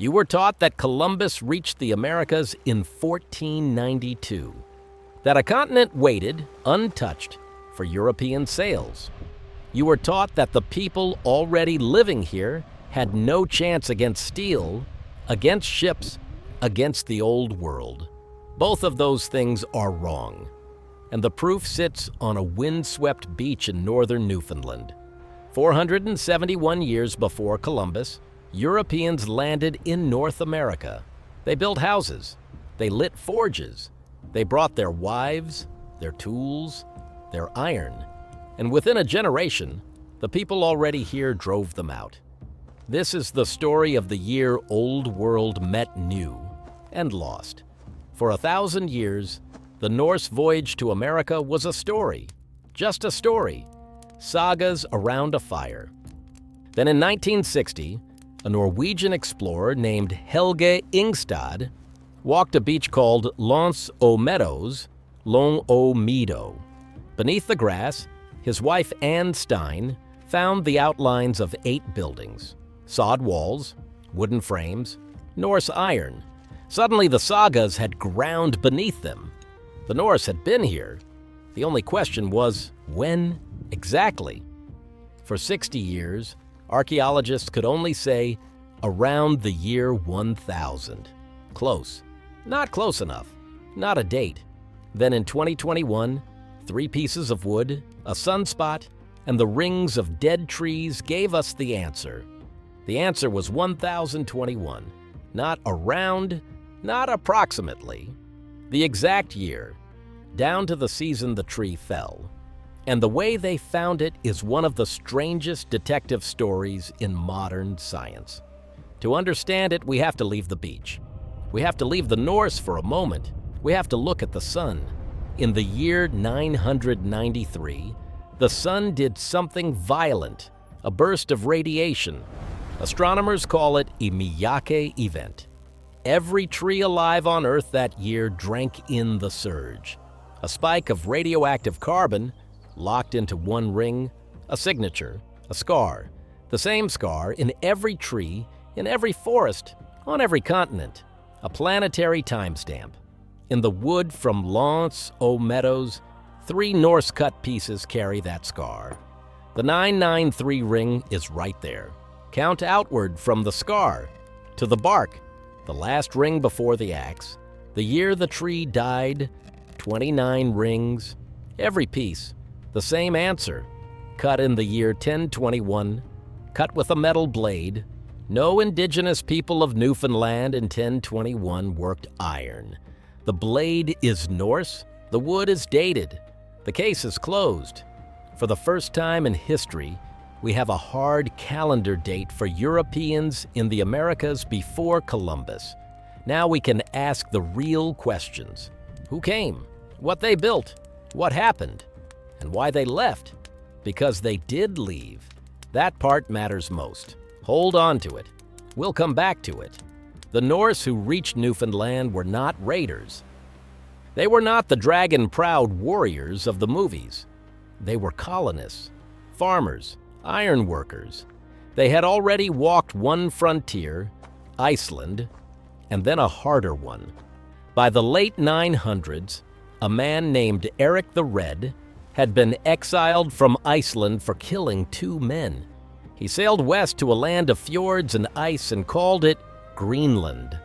You were taught that Columbus reached the Americas in 1492, that a continent waited, untouched, for European sails. You were taught that the people already living here had no chance against steel, against ships, against the old world. Both of those things are wrong, and the proof sits on a windswept beach in northern Newfoundland. 471 years before Columbus, Europeans landed in North America. They built houses, they lit forges, they brought their wives, their tools, their iron, and within a generation, the people already here drove them out. This is the story of the year Old World met New and lost. For 1,000 years, the Norse voyage to America was a story, just a story, sagas around a fire. Then in 1960, a Norwegian explorer named Helge Ingstad walked a beach called Lons o Meadows, Long o Meadow. Beneath the grass, his wife Anne Stein found the outlines of 8 buildings, sod walls, wooden frames, Norse iron. Suddenly the sagas had ground beneath them. The Norse had been here. The only question was, when exactly? For 60 years, archaeologists could only say around the year 1000. Close. Not close enough. Not a date. Then in 2021, 3 pieces of wood, a sunspot, and the rings of dead trees gave us the answer. The answer was 1021. Not around, not approximately. The exact year, down to the season the tree fell. And the way they found it is one of the strangest detective stories in modern science. To understand it, we have to leave the beach. We have to leave the Norse for a moment. We have to look at the sun. In the year 993, the sun did something violent, a burst of radiation. Astronomers call it a Miyake event. Every tree alive on Earth that year drank in the surge. A spike of radioactive carbon locked into one ring, a signature, a scar. The same scar in every tree, in every forest, on every continent. A planetary timestamp. In the wood from Lons o Meadows, 3 Norse cut pieces carry that scar. The 993 ring is right there. Count outward from the scar to the bark, the last ring before the axe. The year the tree died, 29 rings, every piece. The same answer, cut in the year 1021, cut with a metal blade. No indigenous people of Newfoundland in 1021 worked iron. The blade is Norse, the wood is dated. The case is closed. For the first time in history, we have a hard calendar date for Europeans in the Americas before Columbus. Now we can ask the real questions. Who came? What they built? What happened? And why they left? Because they did leave. That part matters most. Hold on to it. We'll come back to it. The Norse who reached Newfoundland were not raiders. They were not the dragon-proud warriors of the movies. They were colonists, farmers, iron workers. They had already walked one frontier, Iceland, and then a harder one. By the late 900s, a man named Eric the Red had been exiled from Iceland for killing 2 men. He sailed west to a land of fjords and ice and called it Greenland,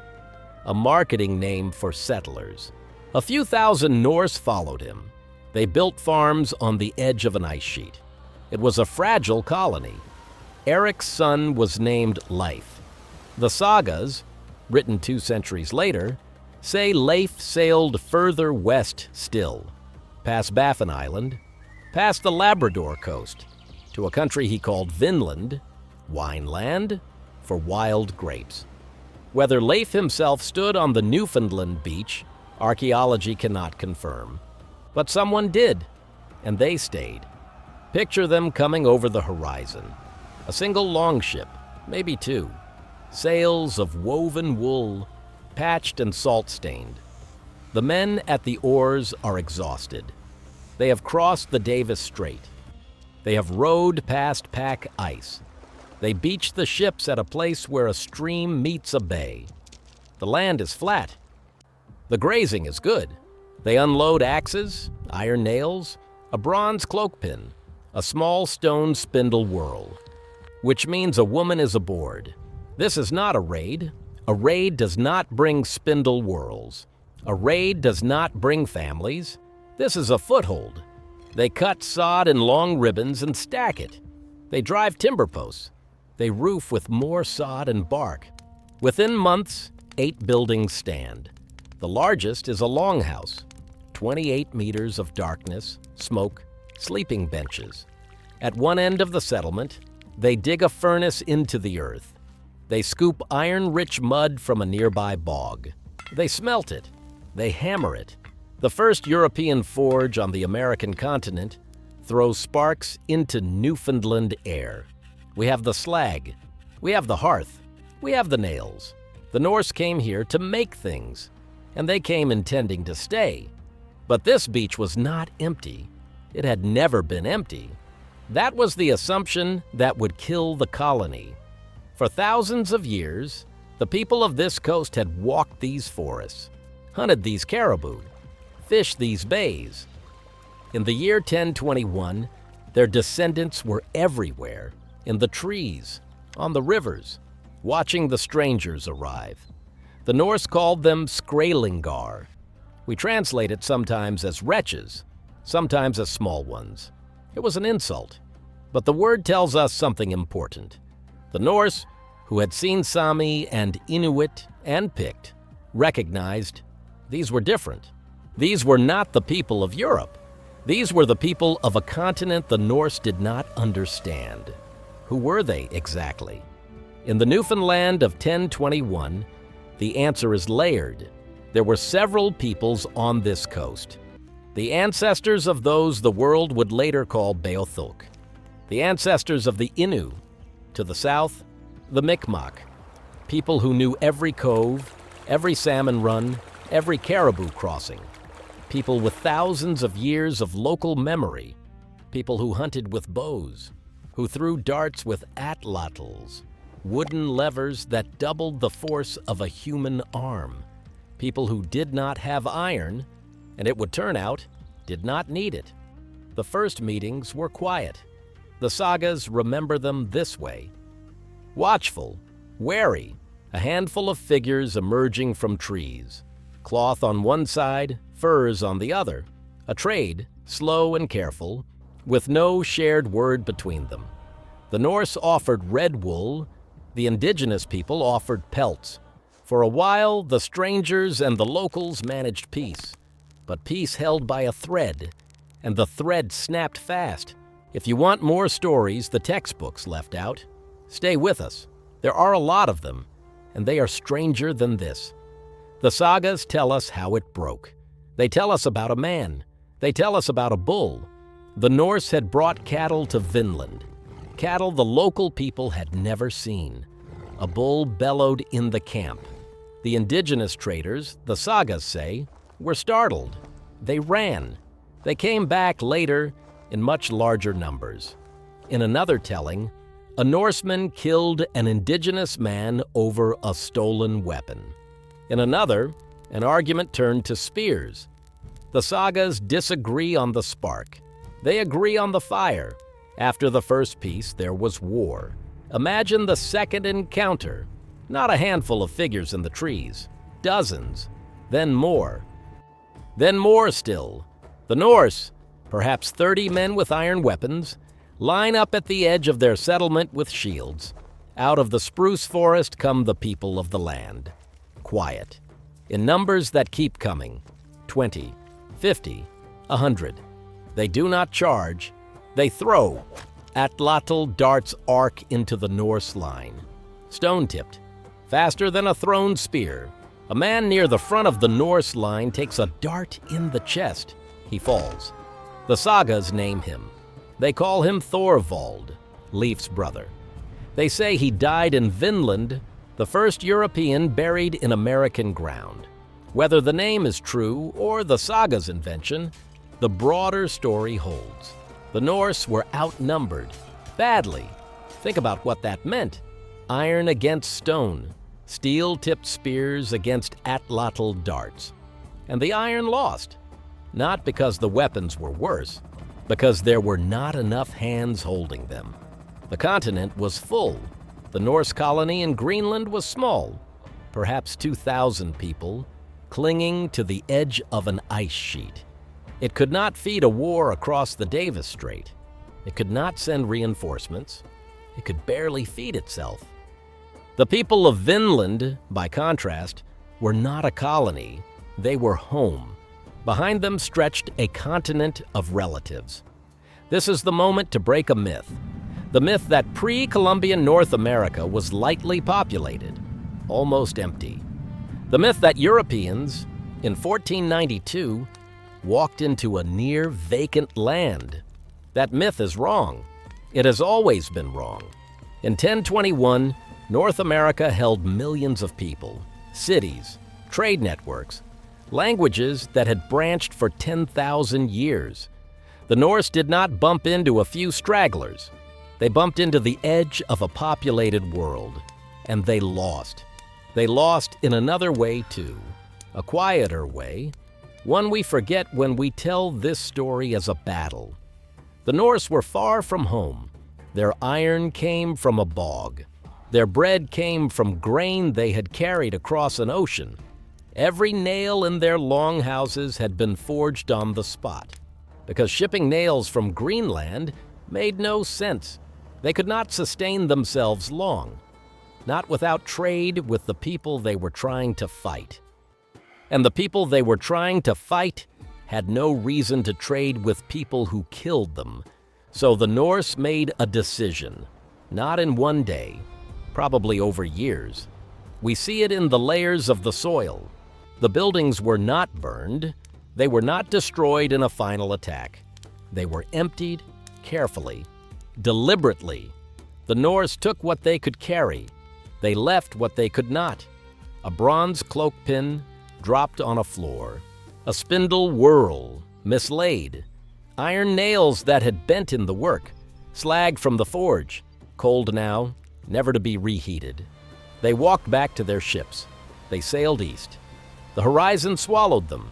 a marketing name for settlers. A few thousand Norse followed him. They built farms on the edge of an ice sheet. It was a fragile colony. Eric's son was named Leif. The sagas, written 2 centuries later, say Leif sailed further west still, past Baffin Island, past the Labrador coast, to a country he called Vinland, Wineland, for wild grapes. Whether Leif himself stood on the Newfoundland beach, archaeology cannot confirm. But someone did, and they stayed. Picture them coming over the horizon. A single longship, maybe 2. Sails of woven wool, patched and salt-stained. The men at the oars are exhausted. They have crossed the Davis Strait. They have rowed past pack ice. They beach the ships at a place where a stream meets a bay. The land is flat. The grazing is good. They unload axes, iron nails, a bronze cloak pin, a small stone spindle whorl, which means a woman is aboard. This is not a raid. A raid does not bring spindle whorls. A raid does not bring families. This is a foothold. They cut sod in long ribbons and stack it. They drive timber posts. They roof with more sod and bark. Within months, 8 buildings stand. The largest is a longhouse, 28 meters of darkness, smoke, sleeping benches. At one end of the settlement, they dig a furnace into the earth. They scoop iron-rich mud from a nearby bog. They smelt it. They hammer it. The first European forge on the American continent throws sparks into Newfoundland air. We have the slag. We have the hearth. We have the nails. The Norse came here to make things, and they came intending to stay. But this beach was not empty. It had never been empty. That was the assumption that would kill the colony. For thousands of years, the people of this coast had walked these forests, hunted these caribou, fished these bays. In the year 1021, their descendants were everywhere, in the trees, on the rivers, watching the strangers arrive. The Norse called them Skralingar. We translate it sometimes as wretches, sometimes as small ones. It was an insult, but the word tells us something important. The Norse, who had seen Sami and Inuit and Pict, recognized these were different. These were not the people of Europe. These were the people of a continent the Norse did not understand. Who were they exactly? In the Newfoundland of 1021, the answer is layered. There were several peoples on this coast. The ancestors of those the world would later call Beothuk. The ancestors of the Innu. To the south, the Mi'kmaq, people who knew every cove, every salmon run, every caribou crossing. People with thousands of years of local memory. People who hunted with bows, who threw darts with atlatls, wooden levers that doubled the force of a human arm. People who did not have iron, and it would turn out, did not need it. The first meetings were quiet. The sagas remember them this way. Watchful, wary, a handful of figures emerging from trees. Cloth on one side, furs on the other. A trade, slow and careful, with no shared word between them. The Norse offered red wool. The indigenous people offered pelts. For a while, the strangers and the locals managed peace. But peace held by a thread, and the thread snapped fast. If you want more stories the textbooks left out, stay with us. There are a lot of them, and they are stranger than this. The sagas tell us how it broke. They tell us about a man. They tell us about a bull. The Norse had brought cattle to Vinland, cattle the local people had never seen. A bull bellowed in the camp. The indigenous traders, the sagas say, were startled. They ran. They came back later in much larger numbers. In another telling, a Norseman killed an indigenous man over a stolen weapon. In another, an argument turned to spears. The sagas disagree on the spark. They agree on the fire. After the first peace, there was war. Imagine the second encounter. Not a handful of figures in the trees. Dozens. Then more. Then more still. The Norse, perhaps 30 men with iron weapons, line up at the edge of their settlement with shields. Out of the spruce forest come the people of the land. Quiet. In numbers that keep coming. 20, 50, 100. They do not charge. They throw. Atlatl darts arc into the Norse line. Stone-tipped. Faster than a thrown spear. A man near the front of the Norse line takes a dart in the chest. He falls. The sagas name him. They call him Thorvald, Leif's brother. They say he died in Vinland, the first European buried in American ground. Whether the name is true or the saga's invention, the broader story holds. The Norse were outnumbered, badly. Think about what that meant. Iron against stone, steel-tipped spears against atlatl darts. And the iron lost, not because the weapons were worse, because there were not enough hands holding them. The continent was full. The Norse colony in Greenland was small, perhaps 2,000 people, clinging to the edge of an ice sheet. It could not feed a war across the Davis Strait. It could not send reinforcements. It could barely feed itself. The people of Vinland, by contrast, were not a colony. They were home. Behind them stretched a continent of relatives. This is the moment to break a myth. The myth that pre-Columbian North America was lightly populated, almost empty. The myth that Europeans, in 1492, walked into a near-vacant land. That myth is wrong. It has always been wrong. In 1021, North America held millions of people, cities, trade networks, languages that had branched for 10,000 years. The Norse did not bump into a few stragglers. They bumped into the edge of a populated world, and they lost. They lost in another way, too. A quieter way, one we forget when we tell this story as a battle. The Norse were far from home. Their iron came from a bog. Their bread came from grain they had carried across an ocean. Every nail in their longhouses had been forged on the spot, because shipping nails from Greenland made no sense. They could not sustain themselves long, not without trade with the people they were trying to fight. And the people they were trying to fight had no reason to trade with people who killed them. So the Norse made a decision, not in one day, probably over years. We see it in the layers of the soil. The buildings were not burned. They were not destroyed in a final attack. They were emptied carefully, deliberately. The Norse took what they could carry. They left what they could not. A bronze cloak pin dropped on a floor. A spindle whorl, mislaid. Iron nails that had bent in the work. Slag from the forge, cold now, never to be reheated. They walked back to their ships. They sailed east. The horizon swallowed them.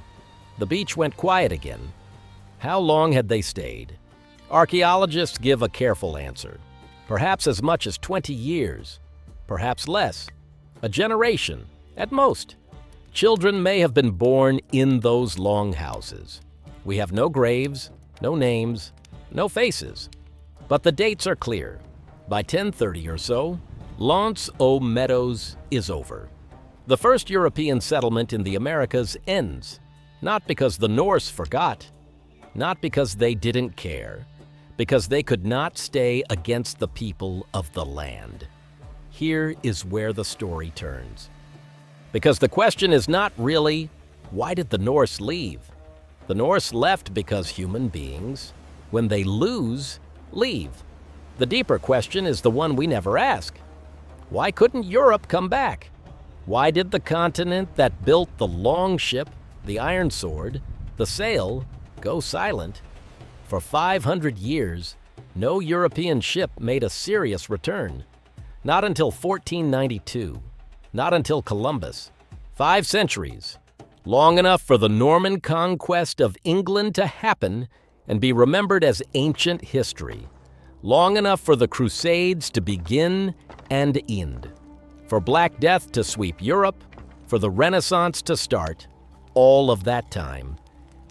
The beach went quiet again. How long had they stayed? Archaeologists give a careful answer. Perhaps as much as 20 years. Perhaps less. A generation, at most. Children may have been born in those longhouses. We have no graves, no names, no faces. But the dates are clear. By 1030 or so, L'Anse aux Meadows is over. The first European settlement in the Americas ends, not because the Norse forgot, not because they didn't care, because they could not stay against the people of the land. Here is where the story turns. Because the question is not really, why did the Norse leave? The Norse left because human beings, when they lose, leave. The deeper question is the one we never ask. Why couldn't Europe come back? Why did the continent that built the long ship, the iron sword, the sail, go silent? For 500 years, no European ship made a serious return. Not until 1492. Not until Columbus. 5 centuries. Long enough for the Norman conquest of England to happen and be remembered as ancient history. Long enough for the Crusades to begin and end. For Black Death to sweep Europe. For the Renaissance to start. All of that time.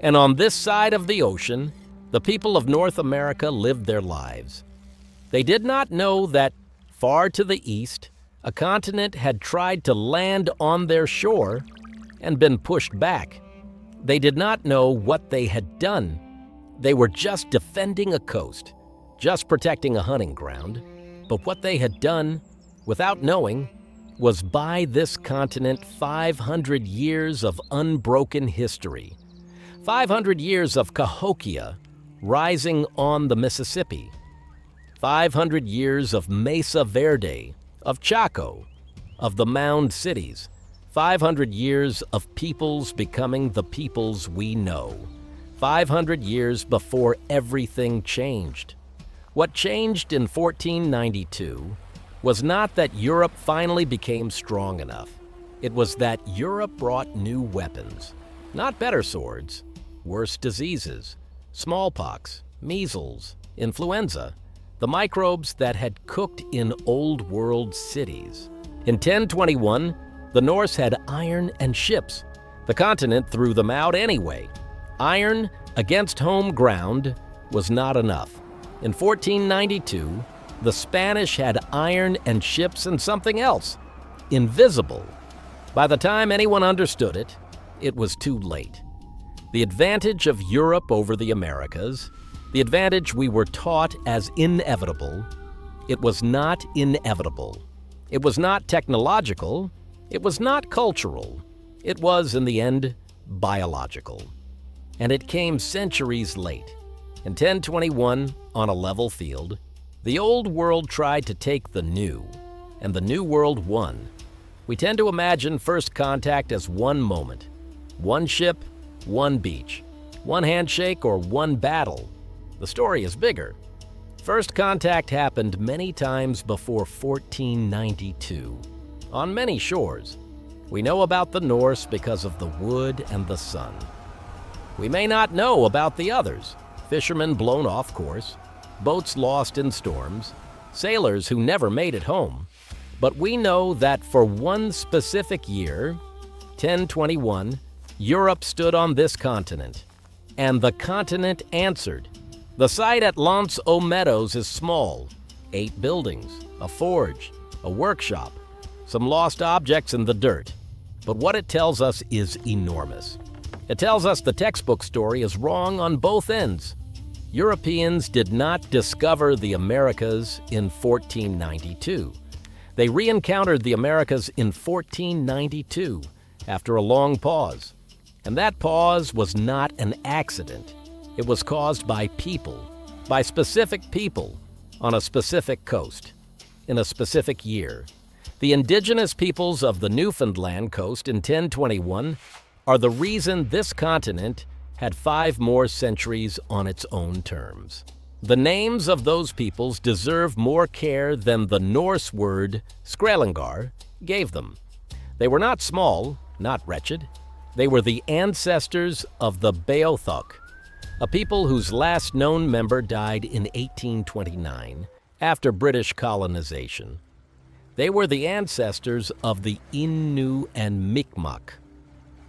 And on this side of the ocean, the people of North America lived their lives. They did not know that far to the east, a continent had tried to land on their shore and been pushed back. They did not know what they had done. They were just defending a coast, just protecting a hunting ground. But what they had done, without knowing, was buy this continent 500 years of unbroken history. 500 years of Cahokia rising on the Mississippi. 500 years of Mesa Verde, of Chaco, of the mound cities. 500 years of peoples becoming the peoples we know. 500 years before everything changed. What changed in 1492 was not that Europe finally became strong enough. It was that Europe brought new weapons. Not better swords, worse diseases, smallpox, measles, influenza, the microbes that had cooked in old world cities. In 1021, the Norse had iron and ships. The continent threw them out anyway. Iron against home ground was not enough. In 1492, the Spanish had iron and ships and something else, invisible. By the time anyone understood it, it was too late. The advantage of Europe over the Americas, the advantage we were taught as inevitable, it was not inevitable. It was not technological. It was not cultural. It was, in the end, biological. And it came centuries late. In 1021, on a level field, the old world tried to take the new, and the new world won. We tend to imagine first contact as one moment, one ship, one beach, one handshake, or one battle. The story is bigger. First contact happened many times before 1492, on many shores. We know about the Norse because of the wood and the sun. We may not know about the others: fishermen blown off course, boats lost in storms, sailors who never made it home. But we know that for one specific year, 1021, Europe stood on this continent, and the continent answered. The site at Meadows is small: 8 buildings, a forge, a workshop, some lost objects in the dirt. But what it tells us is enormous. It tells us the textbook story is wrong on both ends. Europeans did not discover the Americas in 1492. They re-encountered the Americas in 1492 after a long pause. And that pause was not an accident. It was caused by people, by specific people, on a specific coast, in a specific year. The indigenous peoples of the Newfoundland coast in 1021 are the reason this continent had 5 more centuries on its own terms. The names of those peoples deserve more care than the Norse word Skrællingar gave them. They were not small, not wretched. They were the ancestors of the Beothuk, a people whose last known member died in 1829 after British colonization. They were the ancestors of the Innu and Mi'kmaq,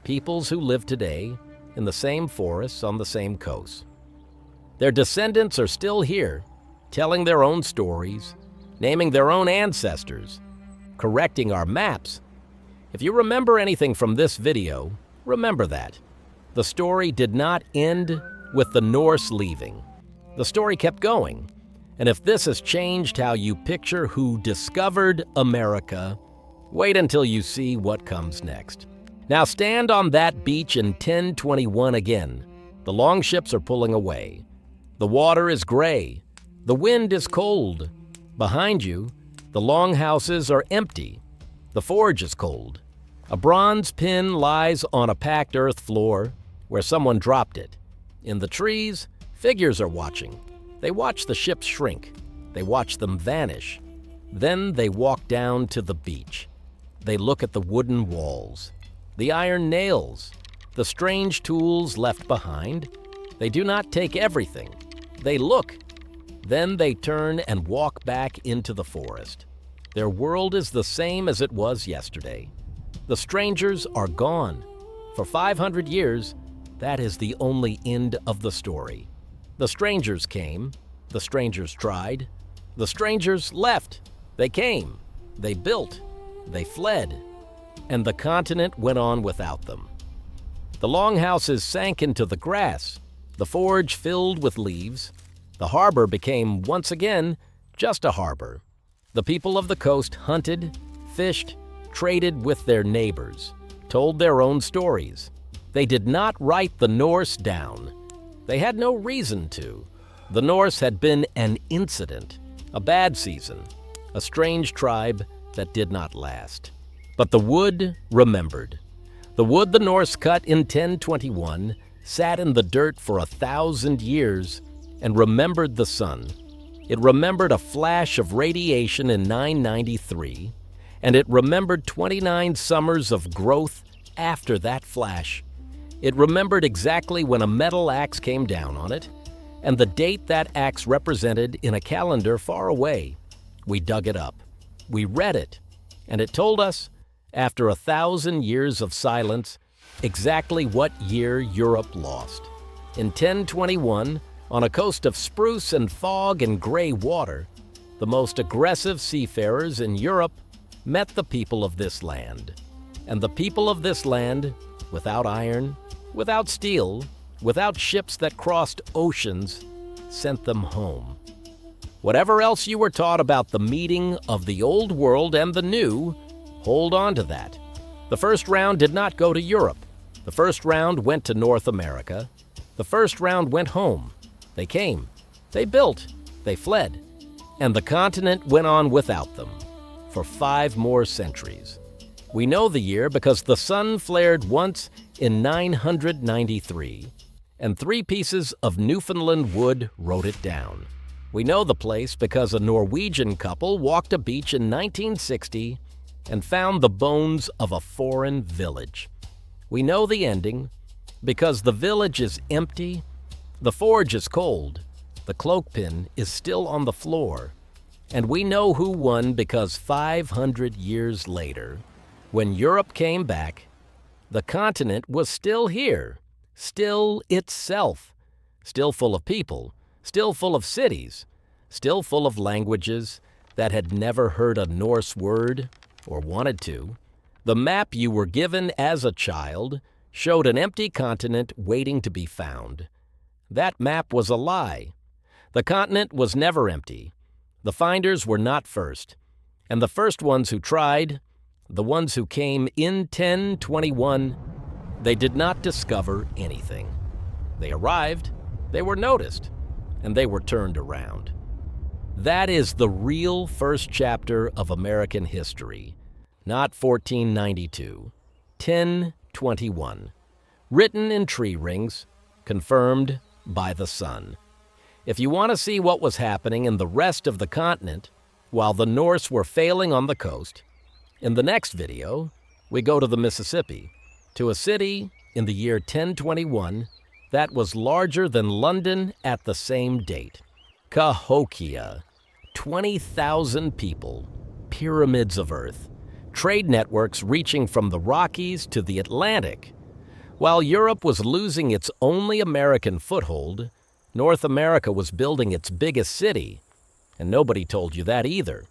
peoples who live today in the same forests on the same coast. Their descendants are still here, telling their own stories, naming their own ancestors, correcting our maps. If you remember anything from this video, remember that. The story did not end with the Norse leaving. The story kept going. And if this has changed how you picture who discovered America, wait until you see what comes next. Now stand on that beach in 1021 again. The longships are pulling away. The water is gray. The wind is cold. Behind you, the longhouses are empty. The forge is cold. A bronze pin lies on a packed earth floor where someone dropped it. In the trees, figures are watching. They watch the ships shrink. They watch them vanish. Then they walk down to the beach. They look at the wooden walls, the iron nails, the strange tools left behind. They do not take everything. They look. Then they turn and walk back into the forest. Their world is the same as it was yesterday. The strangers are gone. For 500 years, that is the only end of the story. The strangers came. The strangers tried. The strangers left. They came. They built. They fled. And the continent went on without them. The longhouses sank into the grass. The forge filled with leaves. The harbor became, once again, just a harbor. The people of the coast hunted, fished, traded with their neighbors, told their own stories. They did not write the Norse down. They had no reason to. The Norse had been an incident, a bad season, a strange tribe that did not last. But the wood remembered. The wood the Norse cut in 1021 sat in the dirt for 1,000 years and remembered the sun. It remembered a flash of radiation in 993, and it remembered 29 summers of growth after that flash. It remembered exactly when a metal axe came down on it, and the date that axe represented in a calendar far away. We dug it up. We read it, and it told us, after 1,000 years of silence, exactly what year Europe lost. In 1021, on a coast of spruce and fog and gray water, the most aggressive seafarers in Europe met the people of this land. And the people of this land, without iron, without steel, without ships that crossed oceans, sent them home. Whatever else you were taught about the meeting of the old world and the new, hold on to that. The first round did not go to Europe. The first round went to North America. The first round went home. They came. They built. They fled. And the continent went on without them for 5 more centuries. We know the year because the sun flared once in 993, and 3 pieces of Newfoundland wood wrote it down. We know the place because a Norwegian couple walked a beach in 1960 and found the bones of a foreign village. We know the ending because the village is empty, the forge is cold, the cloakpin is still on the floor, and we know who won because 500 years later, when Europe came back, the continent was still here, still itself, still full of people, still full of cities, still full of languages that had never heard a Norse word or wanted to. The map you were given as a child showed an empty continent waiting to be found. That map was a lie. The continent was never empty. The finders were not first. And the first ones who tried, the ones who came in 1021, they did not discover anything. They arrived, they were noticed, and they were turned around. That is the real first chapter of American history, not 1492, 1021. Written in tree rings, confirmed by the sun. If you want to see what was happening in the rest of the continent while the Norse were failing on the coast, in the next video, we go to the Mississippi, to a city in the year 1021 that was larger than London at the same date. Cahokia, 20,000 people, pyramids of earth, trade networks reaching from the Rockies to the Atlantic. While Europe was losing its only American foothold, North America was building its biggest city, and nobody told you that either.